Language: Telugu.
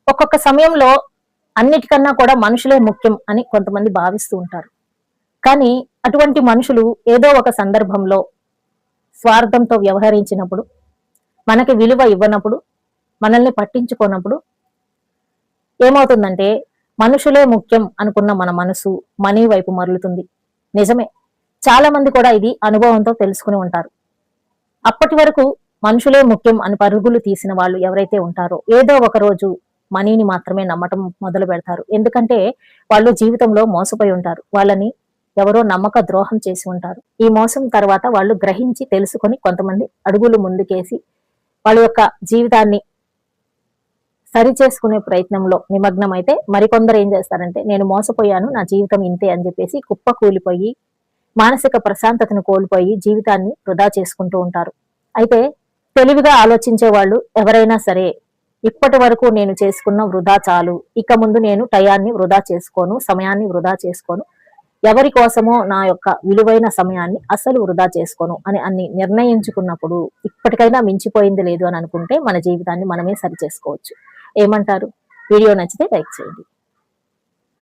ఒక్కొక్క సమయంలో అన్నిటికన్నా కూడా మనుషులే ముఖ్యం అని కొంతమంది భావిస్తూ ఉంటారు. కానీ అటువంటి మనుషులు ఏదో ఒక సందర్భంలో స్వార్థంతో వ్యవహరించినప్పుడు, మనకి విలువ ఇవ్వనప్పుడు, మనల్ని పట్టించుకోనప్పుడు ఏమవుతుందంటే మనుషులే ముఖ్యం అనుకున్న మన మనసు మనీ వైపు మరలుతుంది. నిజమే. చాలా మంది కూడా ఇది అనుభవంతో తెలుసుకుని ఉంటారు. అప్పటి వరకు మనుషులే ముఖ్యం అని పరుగులు తీసిన వాళ్ళు ఎవరైతే ఉంటారో ఏదో ఒక రోజు మనీని మాత్రమే నమ్మటం మొదలు పెడతారు. ఎందుకంటే వాళ్ళు జీవితంలో మోసపోయి ఉంటారు. వాళ్ళని ఎవరో నమ్మక ద్రోహం చేసి ఉంటారు. ఈ మోసం తర్వాత వాళ్ళు గ్రహించి తెలుసుకొని కొంతమంది అడుగులు ముందుకేసి వాళ్ళ యొక్క జీవితాన్ని సరి చేసుకునే ప్రయత్నంలో నిమగ్నమైతే మరికొందరు ఏం చేస్తారంటే నేను మోసపోయాను, నా జీవితం ఇంతే అని చెప్పేసి కుప్ప కూలిపోయి మానసిక ప్రశాంతతను కోల్పోయి జీవితాన్ని వృధా చేసుకుంటూ ఉంటారు. అయితే తెలివిగా ఆలోచించే వాళ్ళు ఎవరైనా సరే ఇప్పటి వరకు నేను చేసుకున్న వృధా చాలు, ఇక ముందు నేను టయాన్ని వృధా చేసుకోను, సమయాన్ని వృధా చేసుకోను, ఎవరి కోసమో నా యొక్క విలువైన సమయాన్ని అసలు వృధా చేసుకోను అని అన్ని నిర్ణయించుకున్నప్పుడు ఇప్పటికైనా మించిపోయింది లేదు అని అనుకుంటే మన జీవితాన్ని మనమే సరి చేసుకోవచ్చు. ఏమంటారు? వీడియో నచ్చితే లైక్ చేయండి.